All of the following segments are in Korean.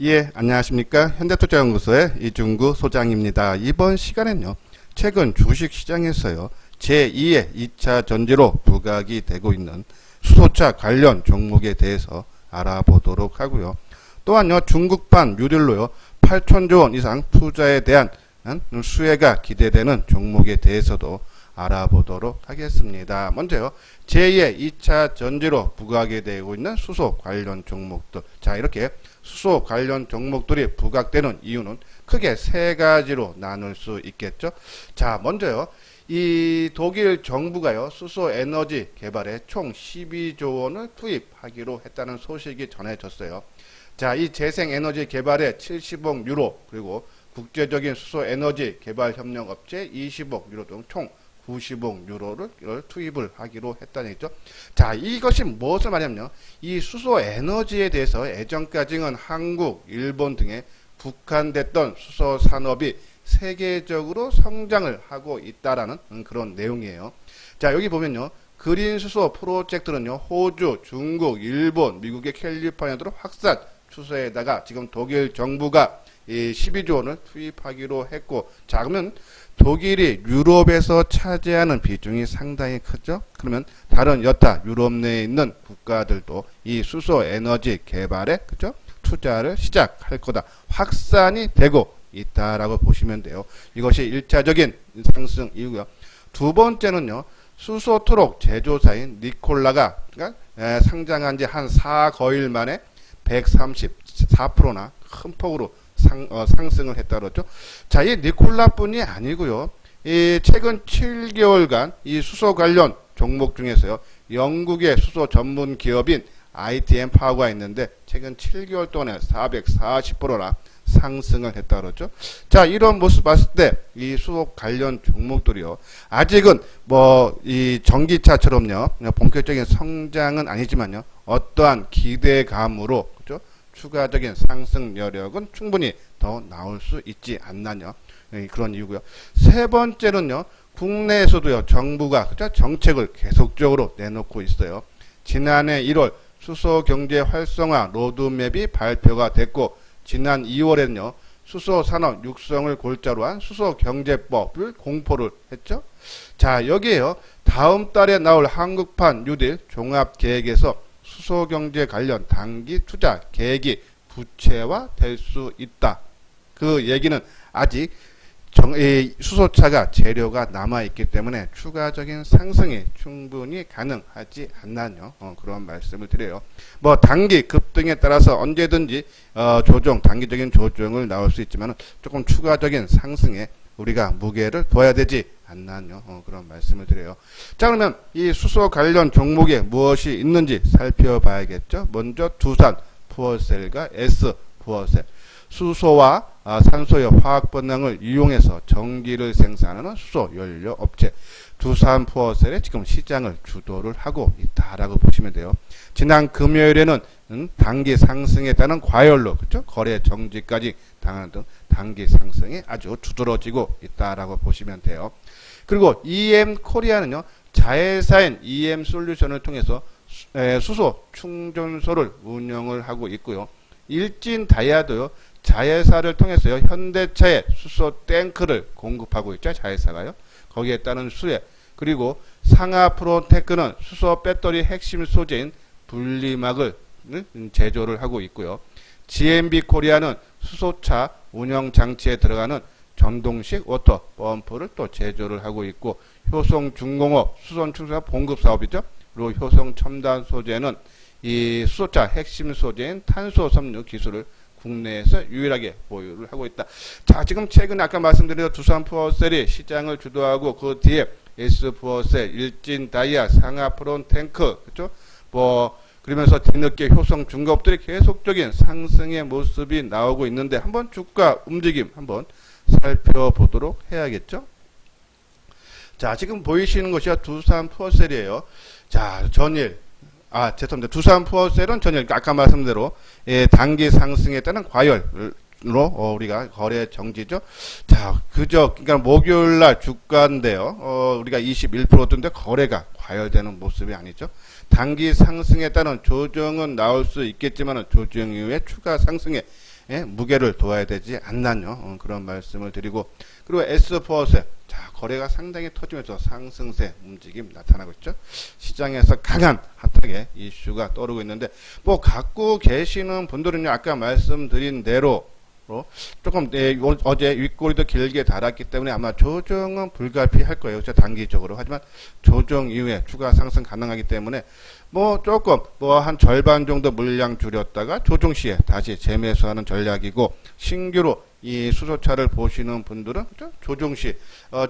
예, 안녕하십니까. 현대투자연구소의 이중구 소장입니다. 이번 시간엔요, 최근 주식시장에서요, 제2의 2차 전지로 부각이 되고 있는 수소차 관련 종목에 대해서 알아보도록 하고요. 또한요, 중국판 뉴딜로요, 8천조 원 이상 투자에 대한 수혜가 기대되는 종목에 대해서도 알아보도록 하겠습니다. 먼저요, 제2의 2차 전지로 부각이 되고 있는 수소 관련 종목들. 자, 이렇게 수소 관련 종목들이 부각되는 이유는 크게 세 가지로 나눌 수 있겠죠. 자, 먼저요, 이 독일 정부가요, 수소 에너지 개발에 총 12조 원을 투입하기로 했다는 소식이 전해졌어요. 자, 이 재생 에너지 개발에 70억 유로, 그리고 국제적인 수소 에너지 개발 협력 업체 20억 유로 등 총 90억 유로를 투입을 하기로 했다는 얘기죠. 자, 이것이 무엇을 말하냐면요, 이 수소 에너지에 대해서 예전까지는 한국, 일본 등에 국한됐던 수소 산업이 세계적으로 성장을 하고 있다라는 그런 내용이에요. 자, 여기 보면요, 그린 수소 프로젝트는요, 호주, 중국, 일본, 미국의 캘리포니아도로 확산 추세에다가 지금 독일 정부가 이 12조 원을 투입하기로 했고, 자, 그러면 독일이 유럽에서 차지하는 비중이 상당히 크죠. 그러면 다른 여타 유럽 내에 있는 국가들도 이 수소 에너지 개발에, 그죠, 투자를 시작할 거다, 확산이 되고 있다라고 보시면 돼요. 이것이 1차적인 상승 이유고요. 두 번째는요, 수소 트럭 제조사인 니콜라가 상장한 지 한 4거일 만에 134%나 큰 폭으로 상승을 했다 그랬죠. 자, 이 니콜라뿐이 아니고요, 이 최근 7개월간 이 수소 관련 종목 중에서요, 영국의 수소 전문 기업인 ITM 파워가 있는데 최근 7개월 동안에 440%나 상승을 했다 그랬죠. 자, 이런 모습 봤을 때 이 수소 관련 종목들이요, 아직은 뭐 이 전기차처럼요, 본격적인 성장은 아니지만요, 어떠한 기대감으로, 그죠, 추가적인 상승 여력은 충분히 더 나올 수 있지 않나요? 그런 이유고요. 세 번째는요, 국내에서도요, 정부가, 그죠, 정책을 계속적으로 내놓고 있어요. 지난해 1월 수소 경제 활성화 로드맵이 발표가 됐고, 지난 2월에는요, 수소 산업 육성을 골자로 한 수소 경제법을 공포를 했죠. 자, 여기에요, 다음 달에 나올 한국판 뉴딜 종합 계획에서 수소 경제 관련 단기 투자 계획이 구체화될 수 있다. 그 얘기는 아직 수소차가 재료가 남아있기 때문에 추가적인 상승이 충분히 가능하지 않나요? 그런 말씀을 드려요. 뭐 단기 급등에 따라서 언제든지 단기적인 조정을 나올 수 있지만 조금 추가적인 상승에 우리가 무게를 둬야 되지 않나요? 그런 말씀을 드려요. 자, 그러면 이 수소 관련 종목에 무엇이 있는지 살펴봐야겠죠. 먼저 두산 푸어셀과 S 푸어셀. 수소와 산소의 화학 번능을 이용해서 전기를 생산하는 수소 연료 업체 두산 푸어셀에 지금 시장을 주도를 하고 있다라고 보시면 돼요. 지난 금요일에는 단기 상승에 따른 과열로, 그렇죠, 거래 정지까지 당하는 등 단기 상승이 아주 두드러지고 있다라고 보시면 돼요. 그리고 EM 코리아는요, 자회사인 EM 솔루션을 통해서 수소 충전소를 운영을 하고 있고요. 일진 다이아도요, 자회사를 통해서요, 현대차에 수소 탱크를 공급하고 있죠. 자회사가요. 거기에 따른 수혜. 그리고 상하 프로테크는 수소 배터리 핵심 소재인 분리막을 제조를 하고 있고요. GMB 코리아는 수소차 운영 장치에 들어가는 전동식 워터 펌프를 또 제조를 하고 있고, 효성중공업 수소 충전 공급 사업이죠. 그리고 효성 첨단 소재는 이 수소차 핵심 소재인 탄소 섬유 기술을 국내에서 유일하게 보유를 하고 있다. 자, 지금 최근 아까 말씀드린 두산 푸어셀이 시장을 주도하고 그 뒤에 S 푸어셀, 일진 다이아, 상하 프론탱크, 그렇죠? 뭐 그러면서 뒤늦게 효성 중공업들이 계속적인 상승의 모습이 나오고 있는데 한번 주가 움직임 한번 살펴보도록 해야겠죠. 자, 지금 보이시는 것이 두산 푸어셀이에요. 자, 전일 죄송합니다. 두산 푸어셀은 전일 아까 말씀드린 대로 단기 상승에 따른 과열로 우리가 거래 정지죠. 자, 그러니까 목요일날 주가인데요. 우리가 21%던데 거래가 과열되는 모습이 아니죠. 단기 상승에 따른 조정은 나올 수 있겠지만 조정 이후에 추가 상승에 무게를 둬야 되지 않나요? 그런 말씀을 드리고, 그리고 S4세, 자, 거래가 상당히 터지면서 상승세 움직임 나타나고 있죠. 시장에서 강한 핫하게 이슈가 떠오르고 있는데, 뭐 갖고 계시는 분들은요, 아까 말씀드린 대로 조금 어제 윗꼬리도 길게 달았기 때문에 아마 조정은 불가피할 거예요. 단기적으로. 하지만 조정 이후에 추가 상승 가능하기 때문에 뭐 조금 뭐 한 절반 정도 물량 줄였다가 조정 시에 다시 재매수하는 전략이고, 신규로 이 수소차를 보시는 분들은 조정 시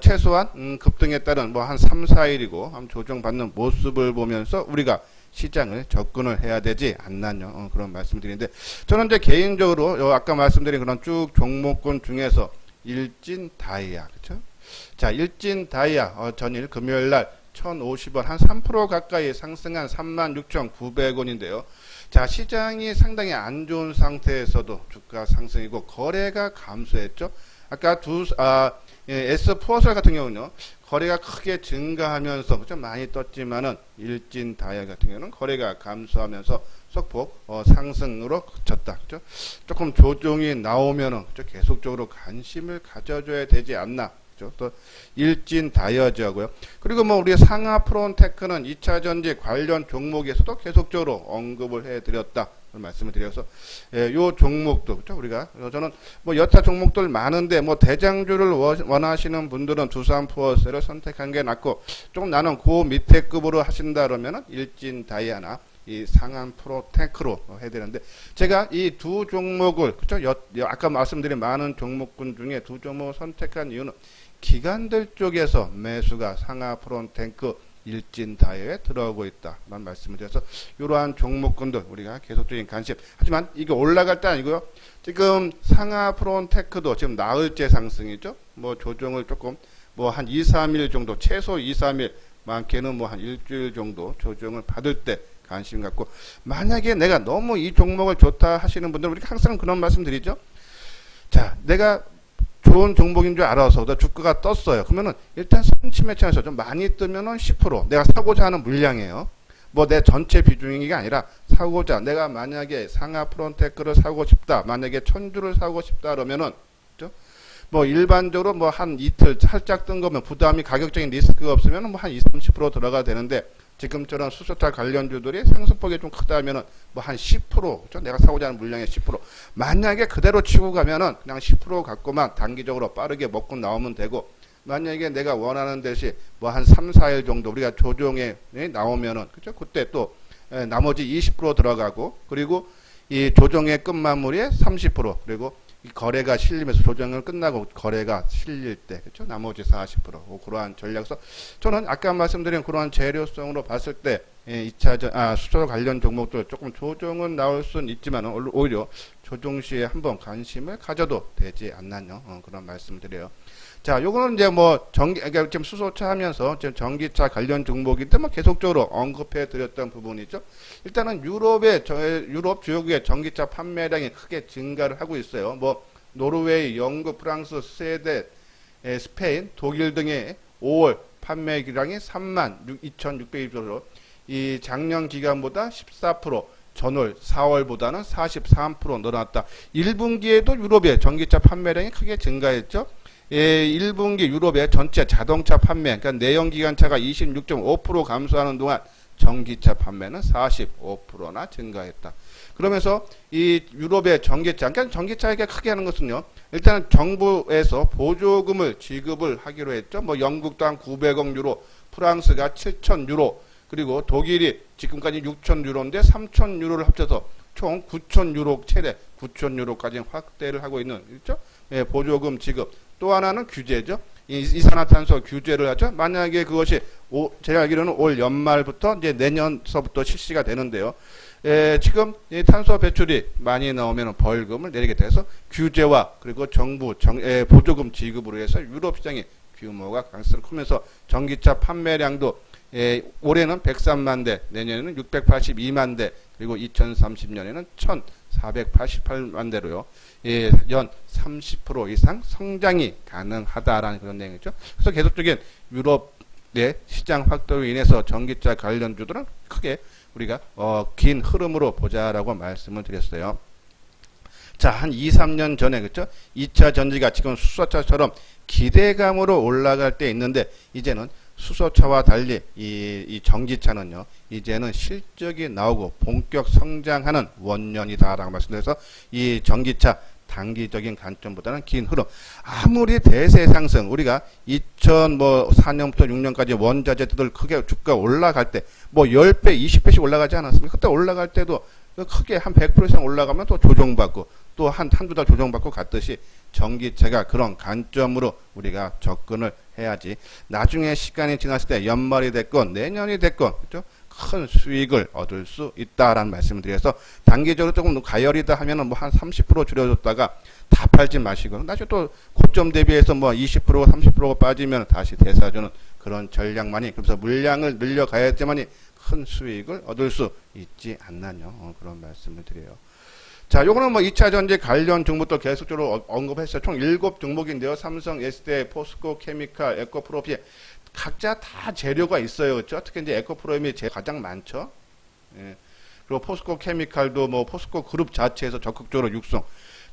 최소한 급등에 따른 뭐 한 3, 4일이고 한 조정받는 모습을 보면서 우리가 시장을 접근을 해야 되지 않나요? 그런 말씀드리는데, 저는 이제 개인적으로 아까 말씀드린 그런 쭉 종목군 중에서 일진 다이아, 그쵸? 자, 일진 다이아 전일 금요일 날 1,050원, 한 3% 가까이 상승한 36,900원인데요. 자, 시장이 상당히 안 좋은 상태에서도 주가 상승이고 거래가 감소했죠. 아까 S4설 같은 경우는요, 거래가 크게 증가하면서 좀 많이 떴지만은 일진 다이아 같은 경우는 거래가 감소하면서 소폭 상승으로 그쳤다. 그죠? 조금 조정이 나오면은 계속적으로 관심을 가져줘야 되지 않나. 그죠? 또 일진 다이아즈하고요. 그리고 뭐 우리 상하 프론테크는 2차 전지 관련 종목에서도 계속적으로 언급을 해드렸다. 말씀을 드려서 요 종목도 그렇죠? 우리가 저는 뭐 여타 종목들 많은데 뭐 대장주를 원하시는 분들은 두산포어스를 선택한 게 낫고, 조금 나는 그 밑에 급으로 하신다 그러면은 일진 다이아나 이 상한 프로테크로 해야 되는데, 제가 이 두 종목을 그렇죠? 아까 말씀드린 많은 종목군 중에 두 종목을 선택한 이유는 기관들 쪽에서 매수가 상하 프로테크 일진 다이아에 들어오고 있다만 말씀을 드려서 이러한 종목군들 우리가 계속적인 관심. 하지만 이게 올라갈 때 아니고요. 지금 상하 프론테크도 지금 나흘째 상승이죠. 뭐 조정을 조금 뭐 한 2, 3일 정도, 최소 2, 3일, 많게는 뭐 한 일주일 정도 조정을 받을 때 관심 갖고, 만약에 내가 너무 이 종목을 좋다 하시는 분들은 우리가 항상 그런 말씀 드리죠. 자, 내가 좋은 종목인 줄 알아서 주가가 떴어요. 그러면은 일단 선취 매치에서 좀 많이 뜨면은 10%, 내가 사고자 하는 물량이에요. 뭐 내 전체 비중이 아니라 사고자, 내가 만약에 상하 프론테크를 사고 싶다, 만약에 1000주를 사고 싶다 그러면은 그죠? 뭐 일반적으로 뭐 한 이틀 살짝 뜬 거면 부담이, 가격적인 리스크가 없으면 뭐 한 20, 30% 들어가야 되는데, 지금처럼 수소차 관련주들이 상승폭이 좀 크다면은 뭐 한 10%, 그렇죠? 내가 사고자 하는 물량의 10%. 만약에 그대로 치고 가면은 그냥 10% 갖고만 단기적으로 빠르게 먹고 나오면 되고, 만약에 내가 원하는 대시 뭐 한 3, 4일 정도 우리가 조정에 나오면은 그렇죠? 그때 또 나머지 20% 들어가고, 그리고 이 조정의 끝마무리에 30%, 그리고 이 거래가 실리면서 조정을 끝나고 거래가 실릴 때 그렇죠? 나머지 40%, 그러한 전략서, 저는 아까 말씀드린 그러한 재료성으로 봤을 때 2차 수소 관련 종목들 조금 조정은 나올 수는 있지만 오히려 조정 시에 한번 관심을 가져도 되지 않나요? 그런 말씀을 드려요. 자, 요거는 이제 뭐 그러니까 지금 수소차 하면서 지금 전기차 관련 종목인데 뭐 계속적으로 언급해 드렸던 부분이죠. 일단은 유럽 주요국의 전기차 판매량이 크게 증가를 하고 있어요. 뭐 노르웨이, 영국, 프랑스, 스웨덴, 스페인, 독일 등의 5월 판매량이 32,620조로 이 작년 기간보다 14%, 전월 4월보다는 43% 늘어났다. 1분기에도 유럽의 전기차 판매량이 크게 증가했죠. 1분기 유럽의 전체 자동차 판매, 그러니까 내연기관차가 26.5% 감소하는 동안 전기차 판매는 45%나 증가했다. 그러면서 이 유럽의 전기차, 그러니까 전기차에게 크게 하는 것은요, 일단은 정부에서 보조금을 지급을 하기로 했죠. 뭐 영국도 한 900억 유로, 프랑스가 7천 유로, 그리고 독일이 지금까지 6천 유로인데 3천 유로를 합쳐서 총 9천 유로, 최대 9천 유로까지 확대를 하고 있는, 그렇죠? 보조금 지급. 또 하나는 규제죠. 이산화탄소 규제를 하죠. 만약에 그것이 제가 알기로는 올 연말부터 이제 내년서부터 실시가 되는데요. 지금 이 탄소 배출이 많이 나오면 벌금을 내리게 돼서 규제와 그리고 정부 보조금 지급으로 해서 유럽 시장의 규모가 강세를 크면서 전기차 판매량도 올해는 103만 대, 내년에는 682만 대, 그리고 2030년에는 1488만 대로요. 연 30% 이상 성장이 가능하다라는 그런 내용이죠. 그래서 계속적인 유럽의 시장 확대로 인해서 전기차 관련주들은 크게 우리가 긴 흐름으로 보자라고 말씀을 드렸어요. 자, 한 2, 3년 전에, 그쵸? 2차 전지가 지금 수소차처럼 기대감으로 올라갈 때 있는데, 이제는 수소차와 달리 이 전기차는요, 이제는 실적이 나오고 본격 성장하는 원년이다라고 말씀드려서 이 전기차 단기적인 관점보다는 긴 흐름. 아무리 대세 상승, 우리가 2004년부터 6년까지 원자재들 크게 주가 올라갈 때, 뭐 10배, 20배씩 올라가지 않았습니까? 그때 올라갈 때도 크게 한 100% 이상 올라가면 또 조정받고, 또 한두 달 조정받고 갔듯이 전기차가 그런 관점으로 우리가 접근을 해야지. 나중에 시간이 지났을 때 연말이 됐건 내년이 됐건, 그죠? 큰 수익을 얻을 수 있다라는 말씀을 드려서 단기적으로 조금 가열이다 하면은 뭐 한 30% 줄여줬다가 다 팔지 마시고 나중에 또 고점 대비해서 뭐 20% 30%가 빠지면 다시 되사주는 그런 전략만이, 그래서 물량을 늘려가야지만이 큰 수익을 얻을 수 있지 않나요? 그런 말씀을 드려요. 자, 요거는 뭐 2차 전지 관련 종목도 계속적으로 언급했어요. 총 7종목인데요. 삼성, SDI, 포스코, 케미칼, 에코프로피 각자 다 재료가 있어요. 그렇죠? 특히 이제 에코프로임이 가장 많죠. 예. 그리고 포스코 케미칼도 뭐 포스코 그룹 자체에서 적극적으로 육성.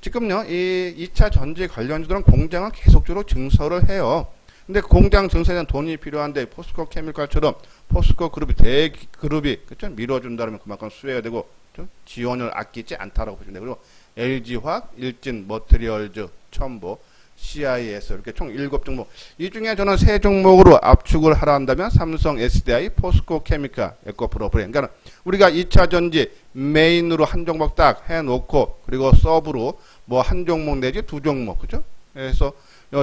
지금요, 이 2차 전지 관련주들은 공장을 계속적으로 증설을 해요. 근데 공장 증설에는 돈이 필요한데 포스코 케미칼처럼 포스코 그룹이 대그룹이 그렇죠? 밀어준다면 그만큼 수혜가 되고 좀 지원을 아끼지 않다라고 보시면 돼요. 그리고 LG화학, 일진머티리얼즈, 첨보, CIS 이렇게 총 7종목. 이 중에 저는 3종목으로 압축을 하라 한다면 삼성, SDI, 포스코 케미칼, 에코프로프레임. 그러니까 우리가 2차 전지 메인으로 한 종목 딱 해놓고 그리고 서브로 뭐 한 종목 내지 2종목, 그죠? 그래서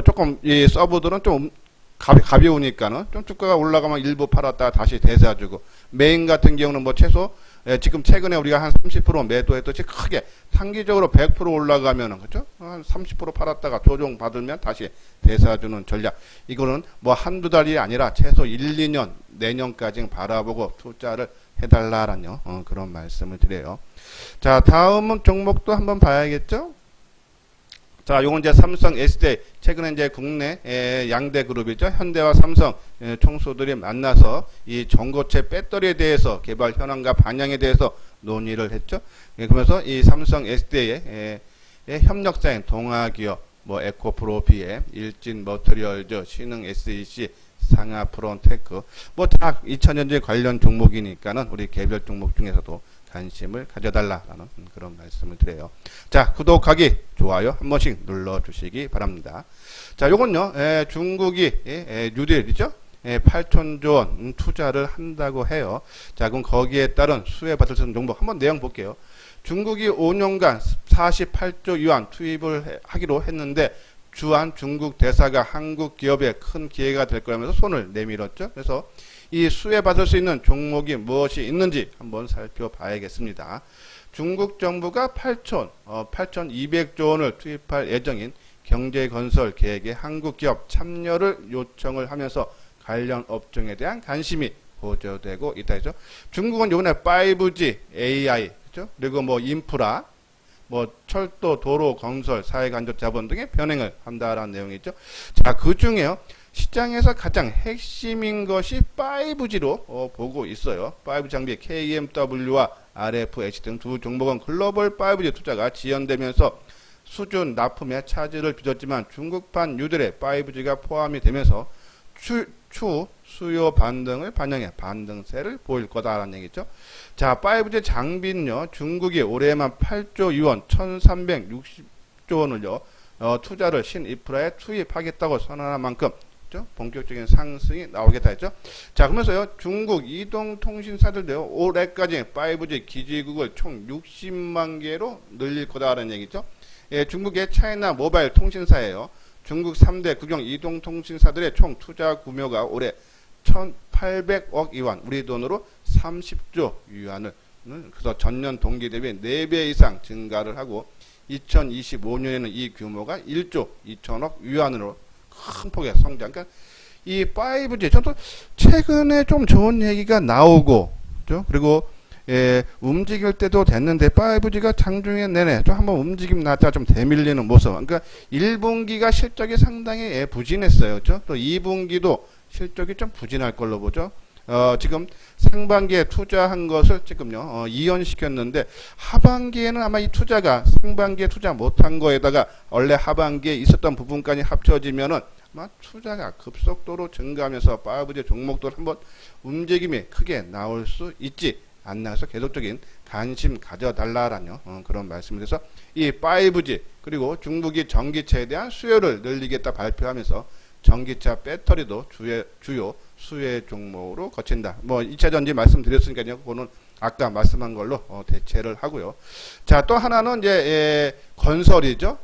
조금 이 서브들은 좀 가벼우니까는 좀 주가가 올라가면 일부 팔았다가 다시 대사주고, 메인 같은 경우는 뭐 최소 지금 최근에 우리가 한 30% 매도했듯이 크게 단기적으로 100% 올라가면은, 그죠? 한 30% 팔았다가 조정 받으면 다시 대사주는 전략. 이거는 뭐 한두 달이 아니라 최소 1, 2년, 내년까지 바라보고 투자를 해달라라는 그런 말씀을 드려요. 자, 다음은 종목도 한번 봐야겠죠? 자, 요건 이제 삼성, SDI, 최근에 이제 국내 양대 그룹이죠. 현대와 삼성 총수들이 만나서 이 전고체 배터리에 대해서 개발 현황과 방향에 대해서 논의를 했죠. 그러면서 이 삼성, SDI의 협력사인 동아기업, 뭐 에코프로비에, 일진머티리얼즈, 신흥 SEC, 상하프론테크, 뭐 다 2000년대 관련 종목이니까는 우리 개별 종목 중에서도 관심을 가져달라라는 그런 말씀을 드려요. 자, 구독하기, 좋아요 한 번씩 눌러주시기 바랍니다. 자, 요건요, 중국이 뉴딜이죠. 8천조 원 투자를 한다고 해요. 자, 그럼 거기에 따른 수혜받을 수 있는 종목 한번 내용 볼게요. 중국이 5년간 48조 유안 투입을 하기로 했는데 주한 중국 대사가 한국 기업에 큰 기회가 될 거라면서 손을 내밀었죠. 그래서 이 수혜받을 수 있는 종목이 무엇이 있는지 한번 살펴봐야겠습니다. 중국 정부가 8,200조 원을 투입할 예정인 경제건설 계획에 한국 기업 참여를 요청을 하면서 관련 업종에 대한 관심이 고조되고 있다 했죠. 중국은 요번에 5G, AI, 그렇죠? 그리고 뭐 인프라, 뭐 철도, 도로, 건설, 사회간접 자본 등의 변행을 한다라는 내용이죠. 자, 그 중에요. 시장에서 가장 핵심인 것이 5G로 보고 있어요. 5G 장비 KMW와 RFH 등 두 종목은 글로벌 5G 투자가 지연되면서 수준 납품에 차질을 빚었지만 중국판 뉴딜에 5G가 포함이 되면서 추후 수요 반등을 반영해 반등세를 보일 거다라는 얘기죠. 자, 5G 장비는요, 중국이 올해만 8조 유원 1360조 원을요, 투자를 신인프라에 투입하겠다고 선언한 만큼 본격적인 상승이 나오겠다 했죠. 자, 그러면서요, 중국 이동통신사들도요, 올해까지 5G 기지국을 총 60만 개로 늘릴 거다라는 얘기죠. 예, 중국의 차이나 모바일 통신사예요. 중국 3대 국영 이동통신사들의 총 투자 규모가 올해 1,800억 위안, 우리 돈으로 30조 위안을, 그래서 전년 동기 대비 4배 이상 증가를 하고 2025년에는 이 규모가 1조 2천억 위안으로 큰 폭의 성장. 그러니까 이 5G, 저도 최근에 좀 좋은 얘기가 나오고, 그렇죠? 그리고 움직일 때도 됐는데 5G가 장중에 내내 좀 한번 움직임 나다가 좀 대밀리는 모습. 그러니까 1분기가 실적이 상당히 부진했어요, 그렇죠? 또 2분기도 실적이 좀 부진할 걸로 보죠. 지금 상반기에 투자한 것을 지금요, 이연시켰는데, 하반기에는 아마 이 투자가 상반기에 투자 못한 거에다가 원래 하반기에 있었던 부분까지 합쳐지면은 아마 투자가 급속도로 증가하면서 파이브지 종목들 한번 움직임이 크게 나올 수 있지 않나 해서 계속적인 관심 가져달라라는 그런 말씀을 해서 이 5G 그리고 중국이 전기차에 대한 수요를 늘리겠다 발표하면서 전기차 배터리도 주요 수혜 종목으로 거친다. 뭐 2차 전지 말씀드렸으니까요. 그거는 아까 말씀한 걸로 대체를 하고요. 자, 또 하나는 이제 건설이죠.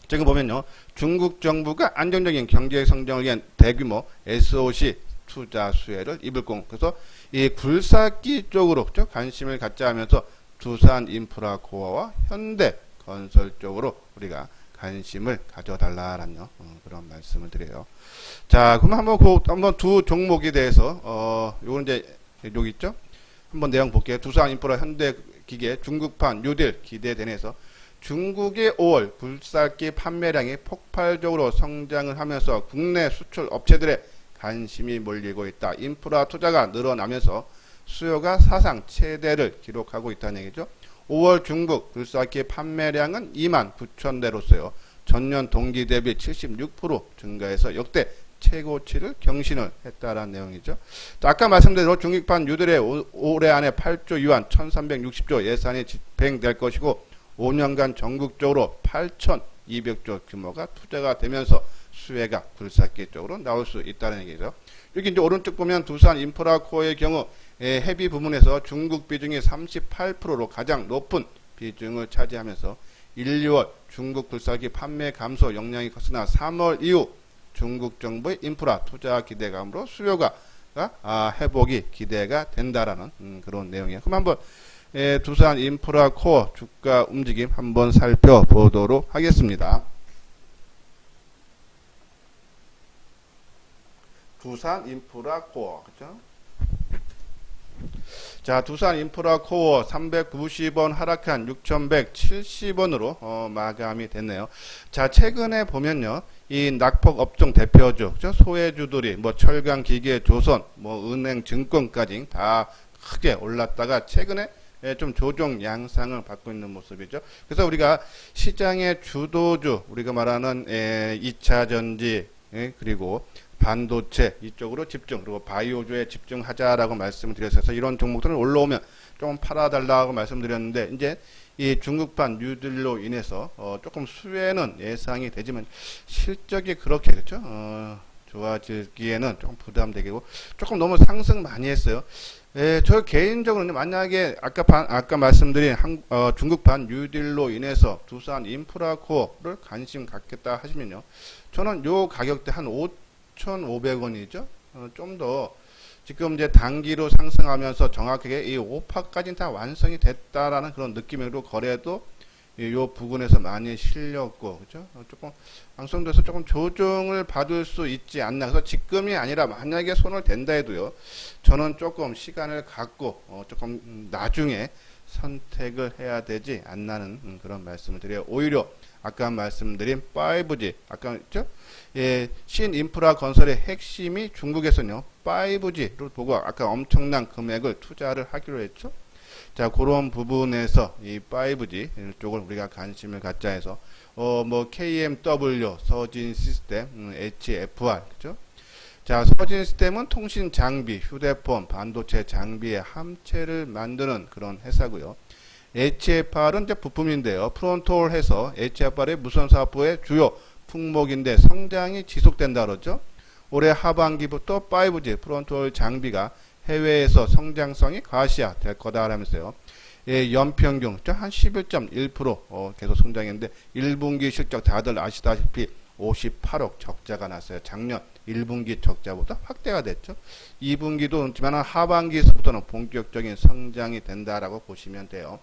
지금 보면요. 중국 정부가 안정적인 경제 성장을 위한 대규모 SOC 투자 수혜를 입을 공. 그래서 이 굴삭기 쪽으로 관심을 갖자 하면서 두산 인프라 코어와 현대 건설 쪽으로 우리가 관심을 가져달라라는 그런 말씀을 드려요. 자, 그럼 한번 두 종목에 대해서 요건 이제 여기 있죠. 한번 내용 볼게요. 두산 인프라 현대 기계 중국판 뉴딜 기대되면서 중국의 5월 굴삭기 판매량이 폭발적으로 성장을 하면서 국내 수출 업체들의 관심이 몰리고 있다. 인프라 투자가 늘어나면서 수요가 사상 최대를 기록하고 있다는 얘기죠. 5월 중국 굴삭기 판매량은 2만 9천 대로서요. 전년 동기 대비 76% 증가해서 역대 최고치를 경신을 했다라는 내용이죠. 자, 아까 말씀드린 대로 중국판 뉴딜의 올해 안에 8조 유안 1360조 예산이 집행될 것이고 5년간 전국적으로 8,200조 규모가 투자가 되면서 수혜가 굴삭기 쪽으로 나올 수 있다는 얘기죠. 여기 이제 오른쪽 보면 두산 인프라 코어의 경우 헤비 부문에서 중국 비중이 38%로 가장 높은 비중을 차지하면서 1, 2월 중국 굴삭기 판매 감소 영향이 컸으나 3월 이후 중국 정부의 인프라 투자 기대감으로 수요가 회복이 기대가 된다라는 그런 내용이에요. 그럼 한번 두산 인프라 코어 주가 움직임 한번 살펴보도록 하겠습니다. 두산 인프라 코어, 그죠? 자, 두산 인프라 코어 390원 하락한 6,170원으로 마감이 됐네요. 자, 최근에 보면요. 이 낙폭 업종 대표주, 그죠? 소외주들이 뭐 철강, 기계, 조선, 뭐 은행, 증권까지 다 크게 올랐다가 최근에 좀 조정 양상을 받고 있는 모습이죠. 그래서 우리가 시장의 주도주, 우리가 말하는 2차 전지, 그리고 반도체 이쪽으로 집중, 그리고 바이오주에 집중하자라고 말씀을 드렸어서 이런 종목들은 올라오면 좀 팔아달라고 말씀드렸는데 이제 이 중국판 뉴딜로 인해서 조금 수혜는 예상이 되지만 실적이 그렇게 그렇죠. 좋아지기에는 조금 부담되고 조금 너무 상승 많이 했어요. 저 개인적으로는 만약에 아까 말씀드린 중국판 뉴딜로 인해서 두산 인프라코어를 관심 갖겠다 하시면요. 저는 요 가격대 한 5,500원이죠. 좀 더 지금 이제 단기로 상승하면서 정확하게 이 5파까지는 다 완성이 됐다라는 그런 느낌으로 거래도 요 부분에서 많이 실렸고, 그죠? 조금 방송돼서 조금 조정을 받을 수 있지 않나. 그래서 지금이 아니라 만약에 손을 댄다 해도요, 저는 조금 시간을 갖고 조금 나중에 선택을 해야 되지 않나는 그런 말씀을 드려요. 오히려 아까 말씀드린 5G, 아까 있죠? 신인프라 건설의 핵심이 중국에서는요, 5G를 보고 아까 엄청난 금액을 투자를 하기로 했죠. 자, 그런 부분에서 이 5G 쪽을 우리가 관심을 갖자 해서 뭐 KMW, 서진 시스템, HFR, 그죠? 자, 서진 시스템은 통신 장비, 휴대폰, 반도체 장비의 함체를 만드는 그런 회사고요. HFR은 이제 부품인데요. 프론톨 해서 HFR의 무선 사업부의 주요 품목인데 성장이 지속된다 그러죠. 올해 하반기부터 5G 프론톨 장비가 해외에서 성장성이 과시화 될 거다 라면서요. 연평균 한 11.1% 계속 성장했는데 1분기 실적 다들 아시다시피 58억 적자가 났어요. 작년 1분기 적자보다 확대가 됐죠. 2분기도 있지만 하반기에서부터는 본격적인 성장이 된다라고 보시면 돼요.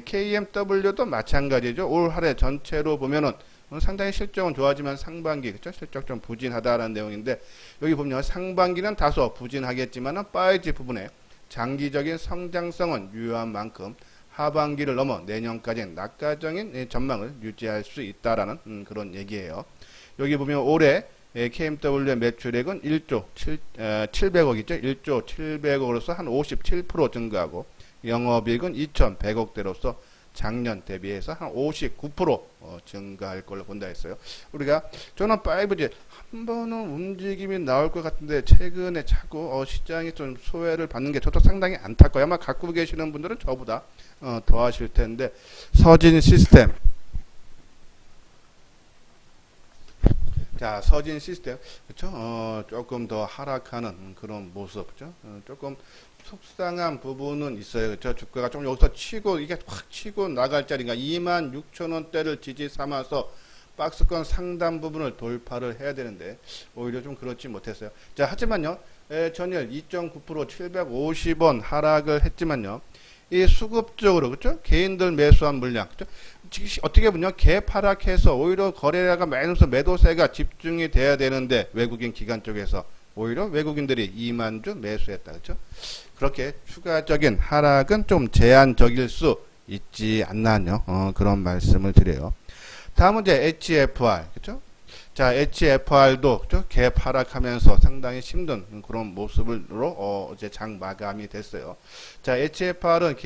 KMW도 마찬가지죠. 올 한해 전체로 보면은 상당히 실적은 좋아지만 상반기 그렇죠? 실적 좀 부진하다라는 내용인데 여기 보면 상반기는 다소 부진하겠지만은 5G 부분에 장기적인 성장성은 유효한 만큼 하반기를 넘어 내년까지는 낙가적인 전망을 유지할 수 있다라는 그런 얘기예요. 여기 보면 올해 KMW의 매출액은 1조 700억이죠. 1조 700억으로서 한 57% 증가하고 영업이익은 2,100억대로서 작년 대비해서 한 59% 증가할 걸로 본다 했어요. 우리가 저는 5G 한 번은 움직임이 나올 것 같은데 최근에 자꾸 시장이 좀 소외를 받는 게 저도 상당히 안타까워요. 아마 갖고 계시는 분들은 저보다 더 하실 텐데 서진 시스템. 자, 서진 시스템, 그렇죠? 조금 더 하락하는 그런 모습, 그렇죠? 조금 속상한 부분은 있어요, 그렇죠? 주가가 좀 여기서 치고 이게 확 치고 나갈 자리가 26,000원대를 지지 삼아서 박스권 상단 부분을 돌파를 해야 되는데 오히려 좀 그렇지 못했어요. 자, 하지만요, 전일 2.9% 750원 하락을 했지만요. 이 수급적으로 그렇죠? 개인들 매수한 물량 그렇죠? 어떻게 보면 개파락해서 오히려 거래량가 많으면서 매도세가 집중이 돼야 되는데 외국인 기관 쪽에서 오히려 외국인들이 2만 주 매수했다 그렇죠? 그렇게 추가적인 하락은 좀 제한적일 수 있지 않나요? 그런 말씀을 드려요. 다음은 이제 HFR 그렇죠? 자, HFR도 그렇죠? 개파락하면서 상당히 힘든 그런 모습으로 어제 장 마감이 됐어요. 자, HFR은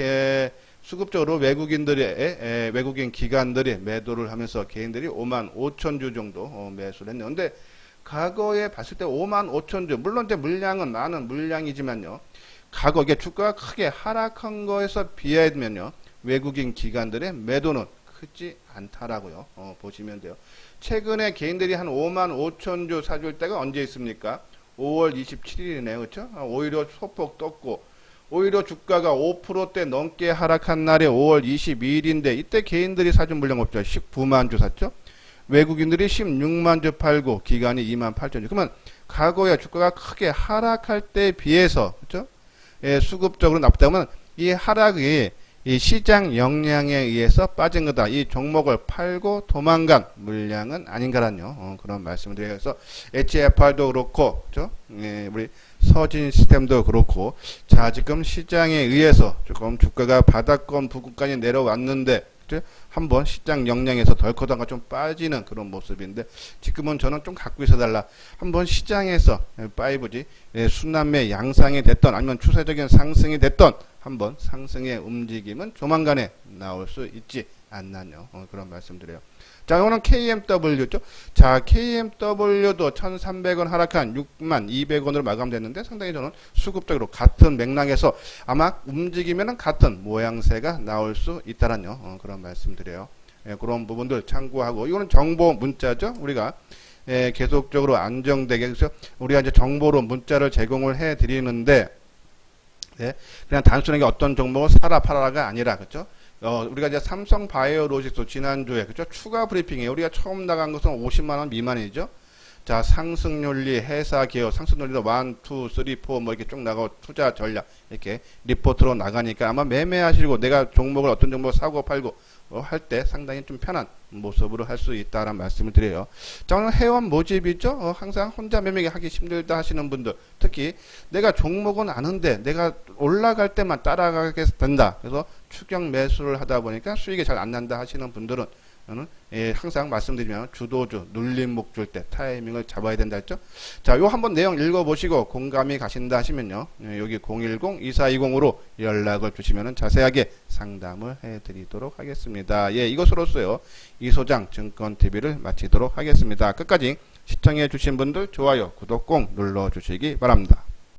수급적으로 외국인 기관들이 매도를 하면서 개인들이 5만 5천 주 정도 매수를 했는데 과거에 봤을 때 5만 5천 주 물론 이제 물량은 많은 물량이지만요. 과거 이게 주가가 크게 하락한 거에서 비하면요. 외국인 기관들의 매도는 크지 않다라고요. 보시면 돼요. 최근에 개인들이 한 5만 5천 주 사줄 때가 언제 있습니까? 5월 27일이네요. 그렇죠? 오히려 소폭 떴고 오히려 주가가 5%대 넘게 하락한 날이 5월 22일인데 이때 개인들이 사준 물량 없죠. 19만 주 샀죠. 외국인들이 16만 주 팔고 기간이 2만 8천 주. 그러면 과거에 주가가 크게 하락할 때에 비해서 그렇죠? 예, 수급적으로 나쁘다면 이 하락이 이 시장 역량에 의해서 빠진 거다. 이 종목을 팔고 도망간 물량은 아닌가라뇨. 그런 말씀을 드려서 HFR도 그렇고, 그렇죠? 예, 우리 서진 시스템도 그렇고, 자 지금 시장에 의해서 조금 주가가 바닥권 부근까지 내려왔는데, 그렇죠? 한번 시장 역량에서 덜커다가 좀 빠지는 그런 모습인데 지금은 저는 좀 갖고 있어 달라. 한번 시장에서 5G 순환매 양상이 됐던 아니면 추세적인 상승이 됐던 한번 상승의 움직임은 조만간에 나올 수 있지 않나요? 그런 말씀드려요. 자, 이거는 KMW죠. 자, KMW도 1,300원 하락한 6만 200원으로 마감됐는데 상당히 저는 수급적으로 같은 맥락에서 아마 움직이면은 같은 모양새가 나올 수 있다라뇨. 그런 말씀드려요. 예, 그런 부분들 참고하고 이거는 정보 문자죠. 우리가 계속적으로 안정되게 그래서 우리가 이제 정보로 문자를 제공을 해 드리는데 네, 그냥 단순하게 어떤 종목을 사라 팔아라가 아니라 그렇죠? 우리가 이제 삼성 바이오로직스 지난주에 그렇죠? 추가 브리핑에 우리가 처음 나간 것은 50만 원 미만이죠. 자, 상승윤리, 회사 개요, 상승윤리도 1, 2, 3, 4 뭐 이렇게 쭉 나가고 투자 전략 이렇게 리포트로 나가니까 아마 매매하시고 내가 종목을 어떤 종목을 사고 팔고 할 때 상당히 좀 편한 모습으로 할 수 있다라는 말씀을 드려요. 자, 오늘 회원 모집이죠. 항상 혼자 매매하기 하기 힘들다 하시는 분들 특히 내가 종목은 아는데 내가 올라갈 때만 따라가게 된다. 그래서 추격 매수를 하다 보니까 수익이 잘 안 난다 하시는 분들은 저는 항상 말씀드리면 주도주 눌림 목줄 때 타이밍을 잡아야 된다 했죠. 자, 요 한번 내용 읽어보시고 공감이 가신다 하시면요. 여기 010-2420으로 연락을 주시면 자세하게 상담을 해드리도록 하겠습니다. 예, 이것으로써요. 이소장 증권TV를 마치도록 하겠습니다. 끝까지 시청해 주신 분들 좋아요, 구독 꼭 눌러주시기 바랍니다.